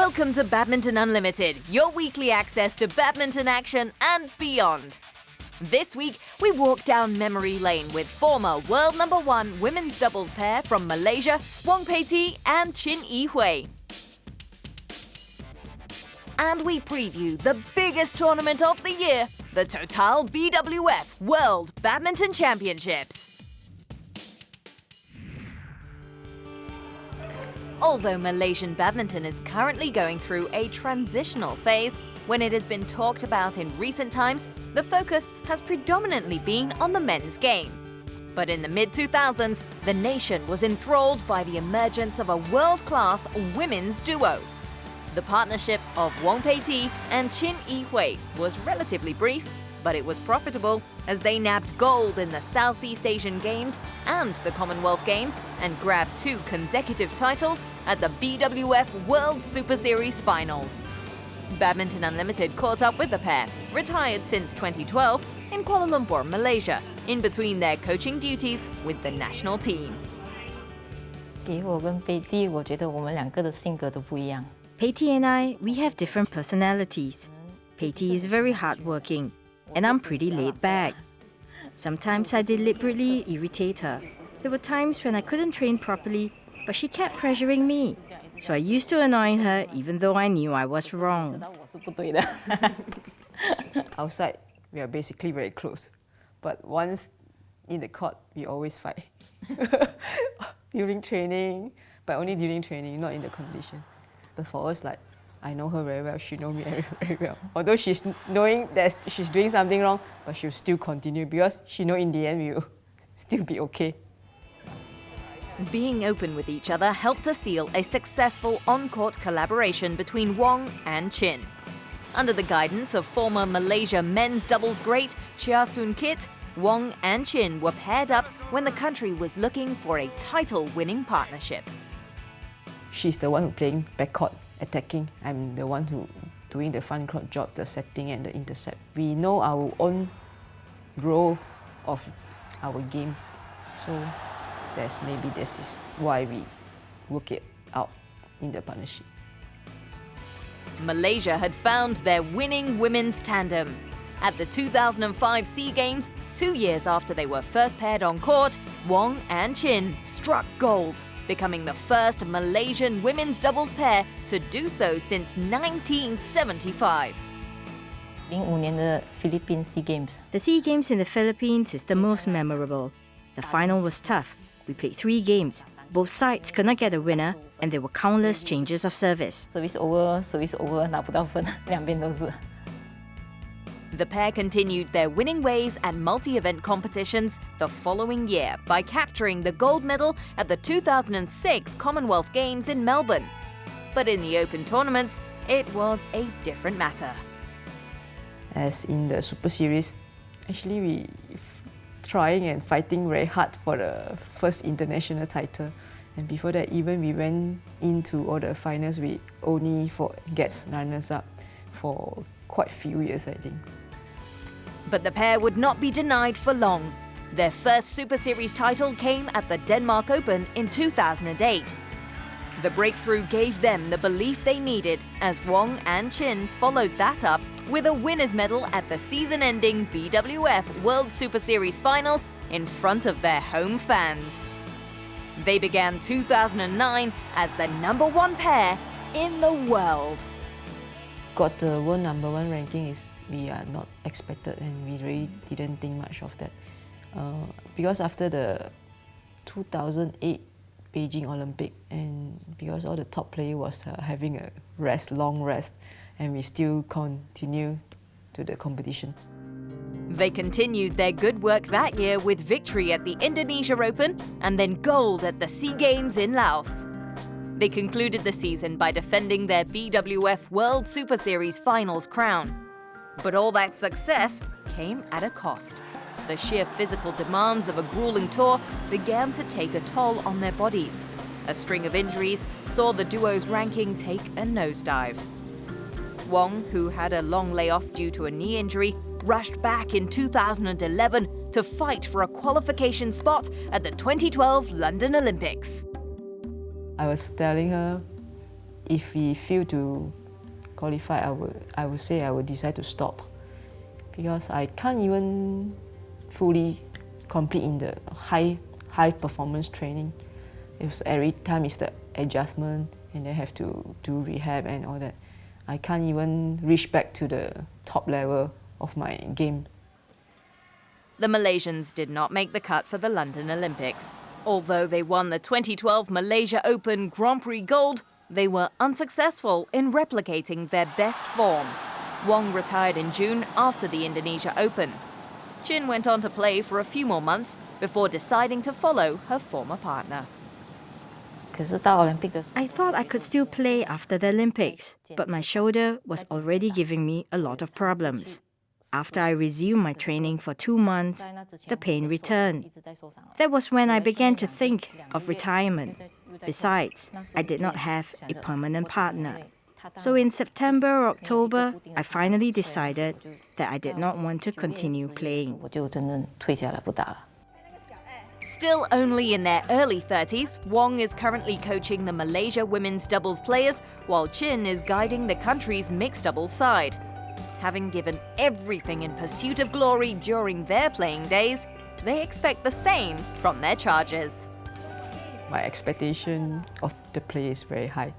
Welcome to Badminton Unlimited, your weekly access to badminton action and beyond. This week, we walk down memory lane with former world number 1 women's doubles pair from Malaysia, Wong Pei Ti and Chin Yi-Hui. And we preview the biggest tournament of the year, the Total BWF World Badminton Championships. Although Malaysian badminton is currently going through a transitional phase, when it has been talked about in recent times, the focus has predominantly been on the men's game. But in the mid-2000s, the nation was enthralled by the emergence of a world-class women's duo. The partnership of Wong Pei Ti and Chin Yi-Hui was relatively brief, but it was profitable as they nabbed gold in the Southeast Asian Games and the Commonwealth Games and grabbed 2 consecutive titles at the BWF World Superseries finals. Badminton Unlimited caught up with the pair, retired since 2012, in Kuala Lumpur, Malaysia, in between their coaching duties with the national team. 给我跟贝蒂，我觉得我们两个的性格都不一样。 Pei Ti and I, we have different personalities. Pei Ti is very hardworking, and I'm pretty laid back. Sometimes I deliberately irritate her. There were times when I couldn't train properly, but she kept pressuring me. So I used to annoy her even though I knew I was wrong. Outside, we are basically very close. But once in the court, we always fight. During training, but only during training, not in the competition. But for us, like, I know her very well, she knows me very, very well. Although she's knowing that she's doing something wrong, but she'll still continue because she knows in the end we will still be okay. Being open with each other helped to seal a successful on-court collaboration between Wong and Chin. Under the guidance of former Malaysia men's doubles great Chia Soon Kit, Wong and Chin were paired up when the country was looking for a title-winning partnership. She's the one who playing backcourt, attacking. I'm the one who doing the front court job, the setting and the intercept. We know our own role of our game. So this is why we work it out in the partnership. Malaysia had found their winning women's tandem. At the 2005 SEA Games, 2 years after they were first paired on court, Wong and Chin struck gold, becoming the first Malaysian women's doubles pair to do so since 1975. 05年的 Philippines SEA Games. The SEA Games in the Philippines is the most memorable. The final was tough. We played 3 games. Both sides could not get a winner, and there were countless changes of service. Service over, 拿不到分，两边都是。 The pair continued their winning ways at multi-event competitions the following year by capturing the gold medal at the 2006 Commonwealth Games in Melbourne. But in the open tournaments, it was a different matter. As in the Super Series, actually we trying and fighting very hard for the first international title. And before that, even we went into all the finals, we only gets runners-up for quite a few years, I think. But the pair would not be denied for long. Their first Super Series title came at the Denmark Open in 2008. The breakthrough gave them the belief they needed as Wong and Chin followed that up with a winner's medal at the season-ending BWF World Superseries finals in front of their home fans. They began 2009 as the number 1 pair in the world. Got the world number 1 ranking we are not expected, and we really didn't think much of that. Because after the 2008 Beijing Olympic, and because all the top player was having a long rest, and we still continue to the competition. They continued their good work that year with victory at the Indonesia Open and then gold at the SEA Games in Laos. They concluded the season by defending their BWF World Superseries finals crown. But all that success came at a cost. The sheer physical demands of a grueling tour began to take a toll on their bodies. A string of injuries saw the duo's ranking take a nosedive. Wong, who had a long layoff due to a knee injury, rushed back in 2011 to fight for a qualification spot at the 2012 London Olympics. I was telling her, if we fail to qualify, I would say I would decide to stop, because I can't even fully complete in the high performance training. It's every time it's the adjustment, and then have to do rehab and all that. I can't even reach back to the top level of my game. The Malaysians did not make the cut for the London Olympics. Although they won the 2012 Malaysia Open Grand Prix Gold, they were unsuccessful in replicating their best form. Wong retired in June after the Indonesia Open. Chin went on to play for a few more months before deciding to follow her former partner. 可是到 Olympic 的时候 I thought I could still play after the Olympics, but my shoulder was already giving me a lot of problems. After I resumed my training for 2 months, the pain returned. That was when I began to think of retirement. Besides, I did not have a permanent partner. So in September or October, I finally decided that I did not want to continue playing. 我就真正退下来不打了。 Still only in their early 30s, Wong is currently coaching the Malaysia women's doubles players, while Chin is guiding the country's mixed doubles side. Having given everything in pursuit of glory during their playing days, they expect the same from their charges. My expectation of the play is very high.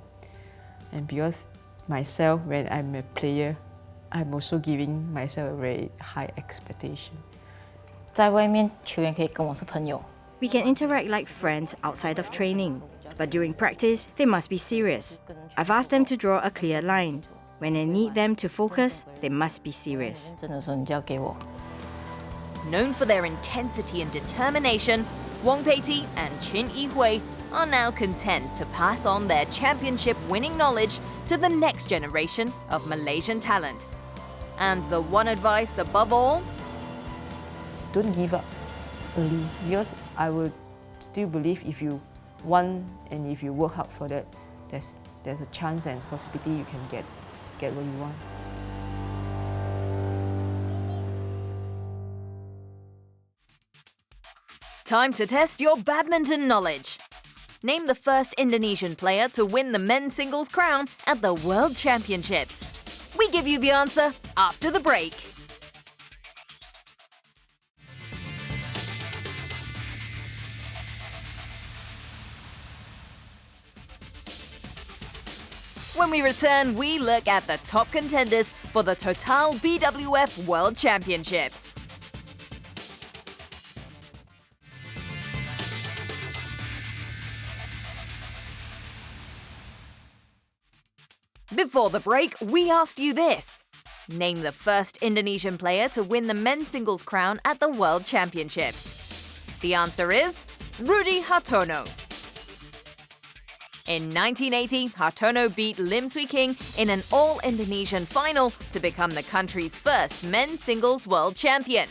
And because myself, when I'm a player, I'm also giving myself a very high expectation. 在外面球员可以跟我是朋友。 We can interact like friends outside of training, but during practice, they must be serious. I've asked them to draw a clear line. When I need them to focus, they must be serious. 真的时候你就要给我。 Known for their intensity and determination, Wong Pei-Ti and Chin Yi-Hui are now content to pass on their championship-winning knowledge to the next generation of Malaysian talent. And the one advice above all? Don't give up early, because I would still believe if you want and if you work hard for that, there's a chance and possibility you can get what you want. Time to test your badminton knowledge. Name the first Indonesian player to win the men's singles crown at the World Championships. We give you the answer after the break. When we return, we look at the top contenders for the Total BWF World Championships. Before the break, we asked you this. Name the first Indonesian player to win the men's singles crown at the World Championships. The answer is Rudi Hartono. In 1980, Hartono beat Lim Swee King in an all-Indonesian final to become the country's first men's singles world champion.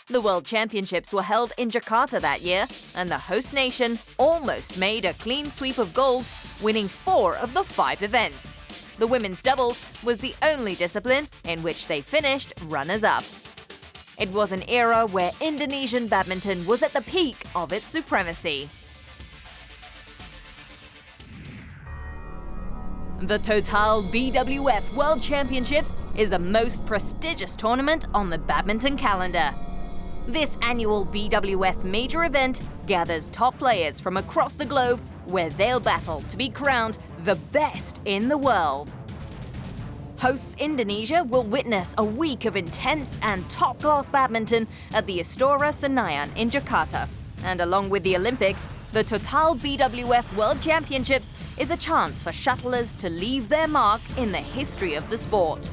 The World Championships were held in Jakarta that year, and the host nation almost made a clean sweep of golds, winning 4 of the 5 events. The women's doubles was the only discipline in which they finished runners-up. It was an era where Indonesian badminton was at the peak of its supremacy. The Total BWF World Championships is the most prestigious tournament on the badminton calendar. This annual BWF major event gathers top players from across the globe where they'll battle to be crowned the best in the world. Hosts Indonesia will witness a week of intense and top-class badminton at the Istora Senayan in Jakarta. And along with the Olympics, the Total BWF World Championships is a chance for shuttlers to leave their mark in the history of the sport.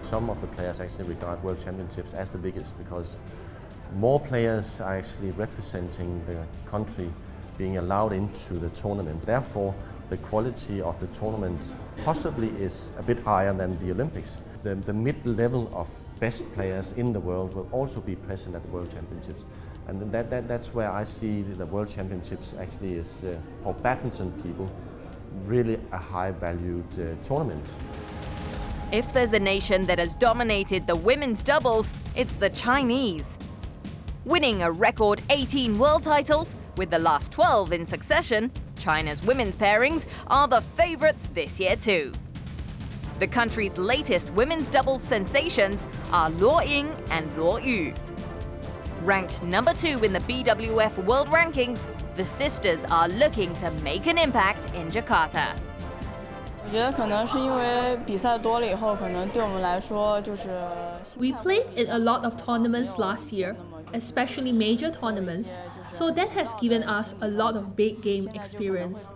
Some of the players actually regard World Championships as the biggest because more players are actually representing the country being allowed into the tournament. Therefore, the quality of the tournament possibly is a bit higher than the Olympics. The mid-level of best players in the world will also be present at the World Championships. And that's where I see the World Championships actually is, for badminton people, really a high-valued tournament. If there's a nation that has dominated the women's doubles, it's the Chinese. Winning a record 18 world titles, with the last 12 in succession, China's women's pairings are the favorites this year too. The country's latest women's doubles sensations are Luo Ying and Luo Yu. Ranked number 2 in the BWF World Rankings, the sisters are looking to make an impact in Jakarta. 我觉得可能是因为比赛多了以后，可能对我们来说就是。We played in a lot of tournaments last year, especially major tournaments, so that has given us a lot of big game experience.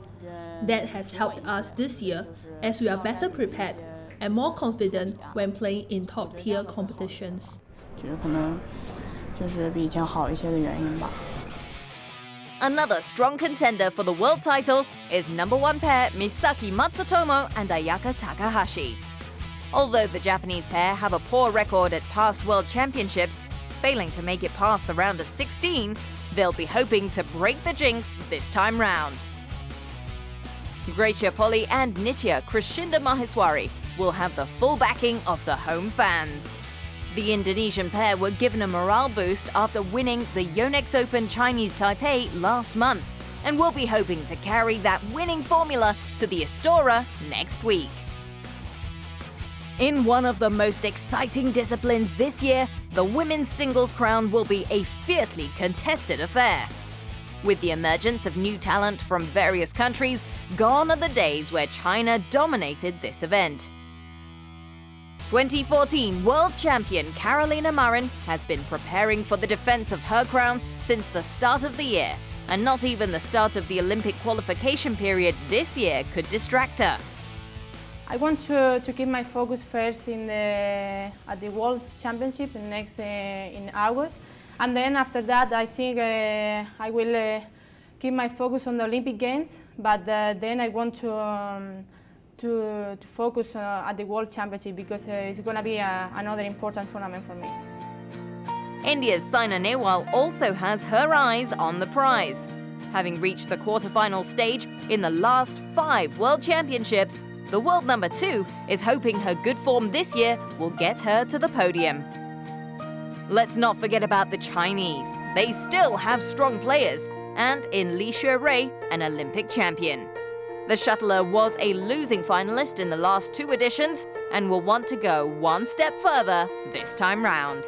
That has helped us this year as we are better prepared and more confident when playing in top-tier competitions. 觉得可能就是比以前好一些的原因吧。 Another strong contender for the world title is number 1 pair Misaki Matsutomo and Ayaka Takahashi. Although the Japanese pair have a poor record at past world championships, failing to make it past the round of 16, they'll be hoping to break the jinx this time round. Gracia Polly and Nitya Krishinda Maheswari will have the full backing of the home fans. The Indonesian pair were given a morale boost after winning the Yonex Open Chinese Taipei last month and will be hoping to carry that winning formula to the Astora next week. In one of the most exciting disciplines this year, the women's singles crown will be a fiercely contested affair. With the emergence of new talent from various countries, gone are the days where China dominated this event. 2014 world champion Carolina Marin has been preparing for the defense of her crown since the start of the year, and not even the start of the Olympic qualification period this year could distract her. I want to keep my focus first at the World Championship in August, and then after that I think I will keep my focus on the Olympic Games, but then I want to focus at the World Championship because it's going to be another important tournament for me. India's Saina Nehwal also has her eyes on the prize. Having reached the quarterfinal stage in the last 5 World Championships, the world number 2 is hoping her good form this year will get her to the podium. Let's not forget about the Chinese. They still have strong players, and in Li Xuerui, an Olympic champion. The shuttler was a losing finalist in the last 2 editions and will want to go one step further this time round.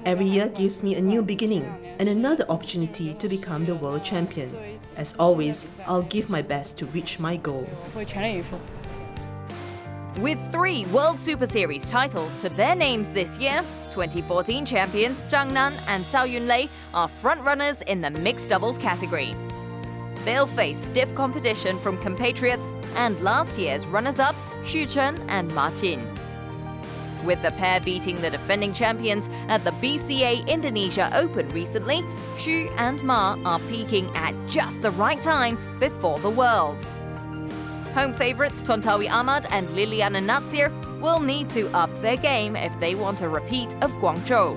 Every year gives me a new beginning and another opportunity to become the world champion. As always, I'll give my best to reach my goal. With 3 World Superseries titles to their names this year, 2014 champions Zhang Nan and Zhao Yunlei are frontrunners in the mixed doubles category. They'll face stiff competition from compatriots and last year's runners-up Xu Chen and Ma Qin. With the pair beating the defending champions at the BCA Indonesia Open recently, Xu and Ma are peaking at just the right time before the Worlds. Home favourites Tontawi Ahmad and Liliana Natsir will need to up their game if they want a repeat of Guangzhou.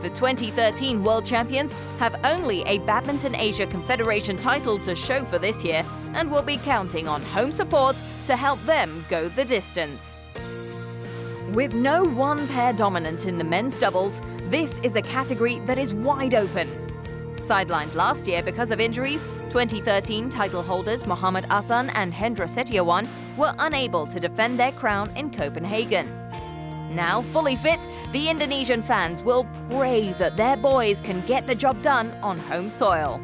The 2013 World Champions have only a Badminton Asia Confederation title to show for this year and will be counting on home support to help them go the distance. With no one pair dominant in the men's doubles, this is a category that is wide open. Sidelined last year because of injuries, 2013 title holders Mohammad Ahsan and Hendra Setiawan were unable to defend their crown in Copenhagen. Now fully fit, the Indonesian fans will pray that their boys can get the job done on home soil.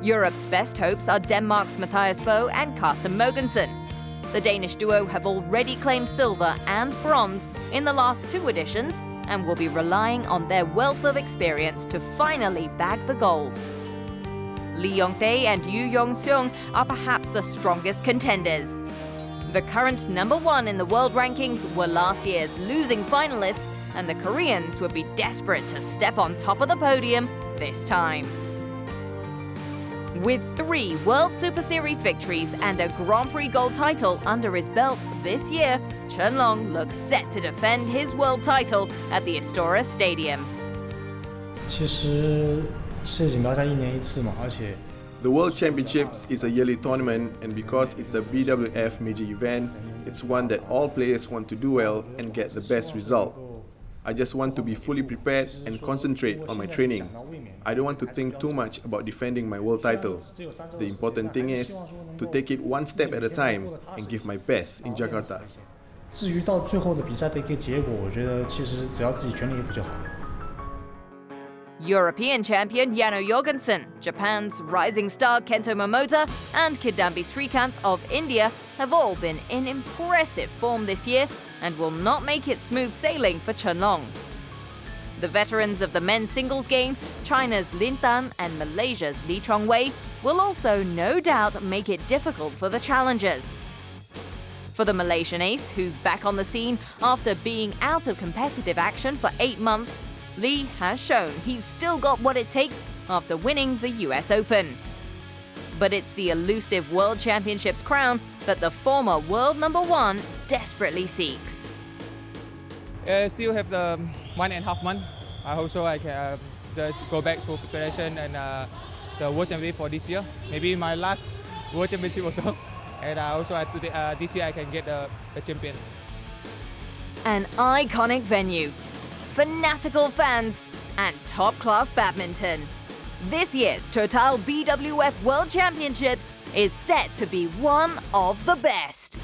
Europe's best hopes are Denmark's Mathias Bo and Carsten Mogensen. The Danish duo have already claimed silver and bronze in the last 2 editions and will be relying on their wealth of experience to finally bag the gold. Lee Yong-dae and Yu Yong-seung are perhaps the strongest contenders. The current number 1 in the world rankings were last year's losing finalists, and the Koreans would be desperate to step on top of the podium this time. With 3 World Superseries victories and a Grand Prix gold title under his belt this year, Chen Long looks set to defend his world title at the Astora Stadium. 其实世锦标赛1年1次嘛，而且 The World Championships is a yearly tournament, and because it's a BWF major event, it's one that all players want to do well and get the best result. I just want to be fully prepared and concentrate on my training. I don't want to think too much about defending my world title. The important thing is to take it one step at a time and give my best in Jakarta. 至于到最后的比赛的一个结果，我觉得其实只要自己全力以赴就好。 European champion Yano Jorgensen, Japan's rising star Kento Momota, and Kidambi Srikanth of India have all been in impressive form this year and will not make it smooth sailing for Chenlong. The veterans of the men's singles game, China's Lin Tan and Malaysia's Lee Chongwei, will also no doubt make it difficult for the challengers. For the Malaysian ace, who's back on the scene after being out of competitive action for 8 months, Lee has shown he's still got what it takes after winning the US Open. But it's the elusive World Championships crown that the former world #1 desperately seeks. Still have the 1.5 months. I hope so I can go back for preparation and the World Championship for this year. Maybe my last World Championship also. And also this year I can get the champion. An iconic venue, fanatical fans, and top-class badminton. This year's Total BWF World Championships is set to be one of the best.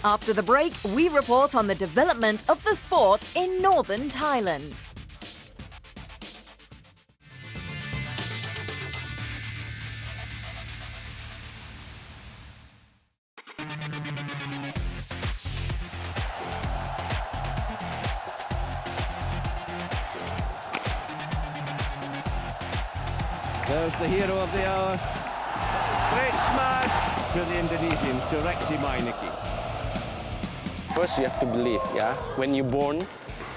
After the break, we report on the development of the sport in northern Thailand. There's the hero of the hour. Great smash to the Indonesians, to Rexy Maineki. First, you have to believe, yeah? When you're born,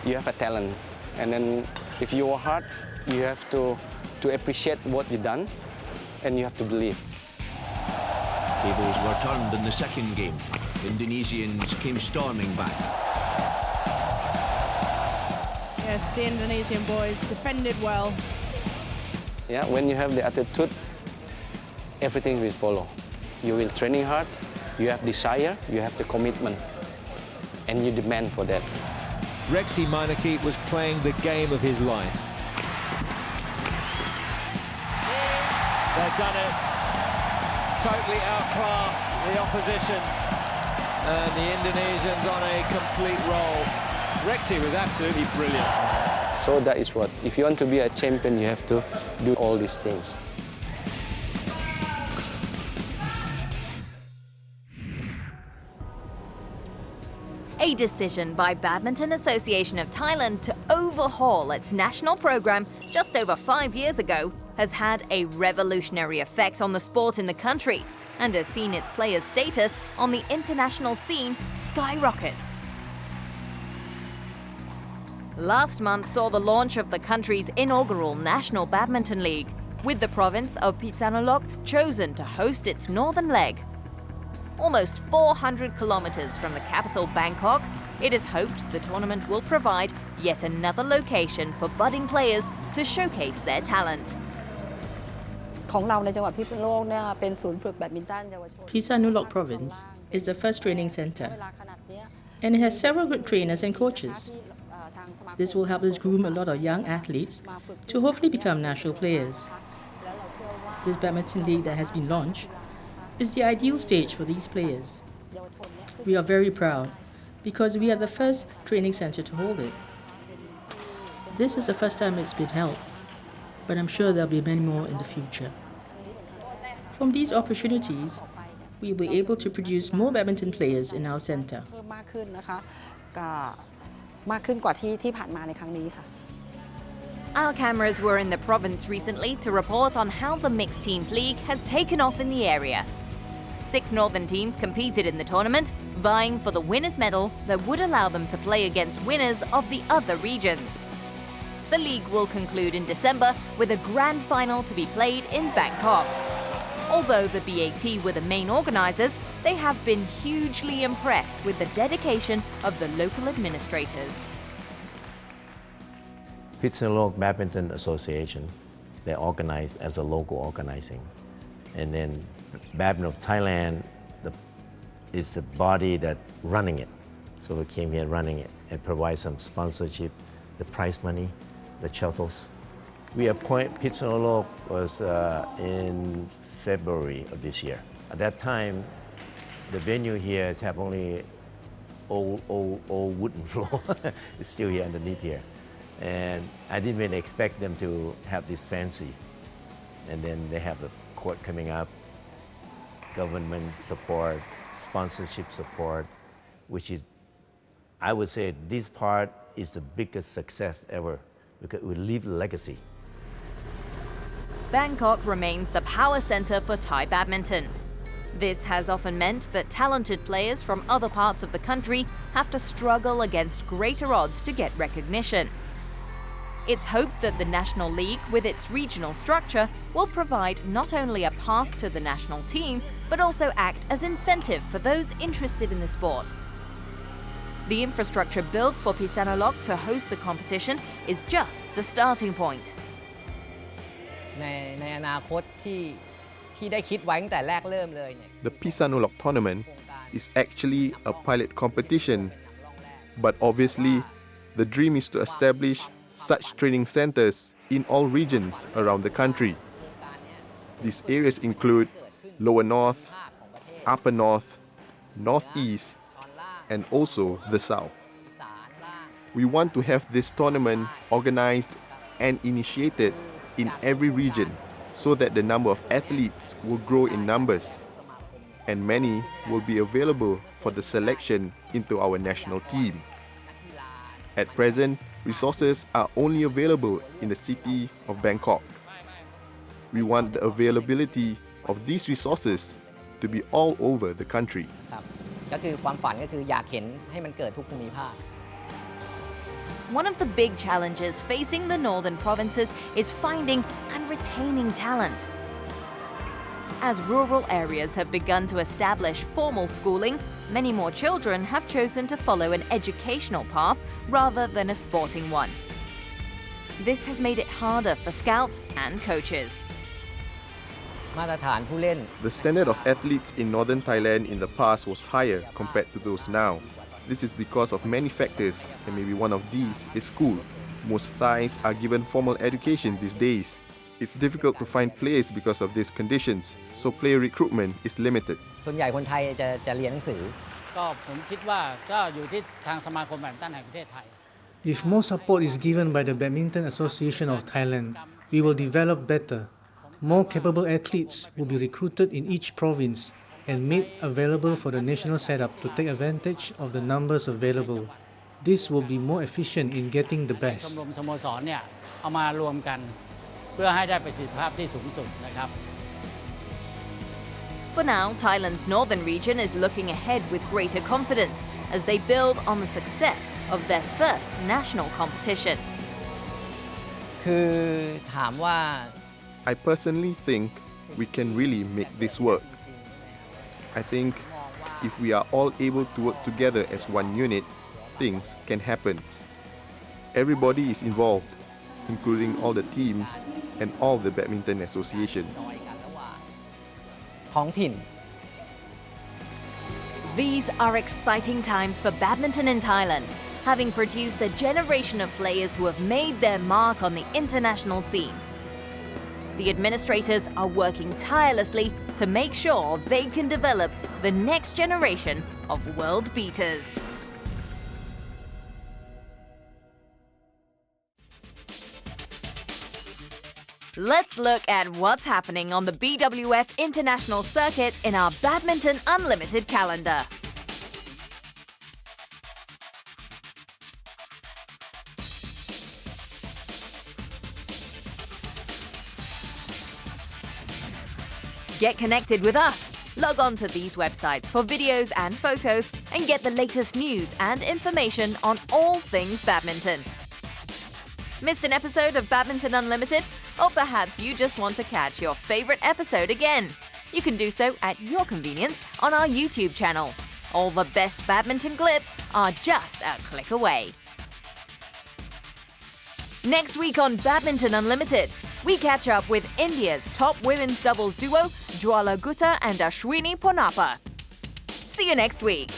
you have a talent. And then if you work hard, you have to appreciate what you've done, and you have to believe. Tables were turned in the second game. Indonesians came storming back. Yes, the Indonesian boys defended well. Yeah, when you have the attitude, everything will follow. You will training hard, you have desire, you have the commitment, and you demand for that. Rexy Maineki was playing the game of his life. They've done it. Totally outclassed the opposition. And the Indonesians on a complete roll. Rexy was absolutely brilliant. So that is what, if you want to be a champion, you have to do all these things. A decision by Badminton Association of Thailand to overhaul its national program just over 5 years ago has had a revolutionary effect on the sport in the country and has seen its players' status on the international scene skyrocket. Last month saw the launch of the country's inaugural National Badminton League, with the province of Phitsanulok chosen to host its northern leg. Almost 400 kilometers from the capital Bangkok, it is hoped the tournament will provide yet another location for budding players to showcase their talent. Phitsanulok province is the first training center, and it has several good trainers and coaches. This will help us groom a lot of young athletes to hopefully become national players. This badminton league that has been launched is the ideal stage for these players. We are very proud because we are the first training center to hold it. This is the first time it's been held, but I'm sure there'll be many more in the future. From these opportunities, we will be able to produce more badminton players in our center. Our cameras were in the province recently to report on how the Mixed Teams League has taken off in the area. 6 northern teams competed in the tournament, vying for the winner's medal that would allow them to play against winners of the other regions. The league will conclude in December with a grand final to be played in Bangkok. Although the BAT were the main organisers, they have been hugely impressed with the dedication of the local administrators. Phitsanulok Badminton Association, they're organized as a local organizing. And then Badminton of Thailand is the body that running it. So we came here running it and provide some sponsorship, the prize money, the shuttles. We appoint Pitsunolog was in February of this year. At that time, the venue here has have only old wooden floor. It's still here underneath here. And I didn't really expect them to have this fancy. And then they have the court coming up, government support, sponsorship support, which is, I would say this part is the biggest success ever because it will leave a legacy. Bangkok remains the power center for Thai badminton. This has often meant that talented players from other parts of the country have to struggle against greater odds to get recognition. It's hoped that the National League, with its regional structure, will provide not only a path to the national team, but also act as incentive for those interested in the sport. The infrastructure built for Pitsunolog to host the competition is just the starting point. The Pitsunolog tournament is actually a pilot competition, but obviously the dream is to establish such training centers in all regions around the country. These areas include Lower North, Upper North, Northeast, and also the South. We want to have this tournament organized and initiated in every region so that the number of athletes will grow in numbers and many will be available for the selection into our national team. At present, resources are only available in the city of Bangkok. We want the availability of these resources to be all over the country. One of the big challenges facing the northern provinces is finding and retaining talent. As rural areas have begun to establish formal schooling, many more children have chosen to follow an educational path rather than a sporting one. This has made it harder for scouts and coaches. The standard of athletes in northern Thailand in the past was higher compared to those now. This is because of many factors, and maybe one of these is school. Most Thais are given formal education these days. It's difficult to find players because of these conditions, so player recruitment is limited. If more support is given by the Badminton Association of Thailand, we will develop better. More capable athletes will be recruited in each province and made available for the national setup to take advantage of the numbers available. This will be more efficient in getting the best. For now, Thailand's northern region is looking ahead with greater confidence as they build on the success of their first national competition. I personally think we can really make this work. I think if we are all able to work together as one unit, things can happen. Everybody is involved, including all the teams and all the badminton associations. These are exciting times for badminton in Thailand, having produced a generation of players who have made their mark on the international scene. The administrators are working tirelessly to make sure they can develop the next generation of world beaters. Let's look at what's happening on the BWF International Circuit in our Badminton Unlimited calendar. Get connected with us. Log on to these websites for videos and photos and get the latest news and information on all things badminton. Missed an episode of Badminton Unlimited? Or perhaps you just want to catch your favorite episode again? You can do so at your convenience on our YouTube channel. All the best badminton clips are just a click away. Next week on Badminton Unlimited, we catch up with India's top women's doubles duo, Jwala Gutta and Ashwini Ponnappa. See you next week.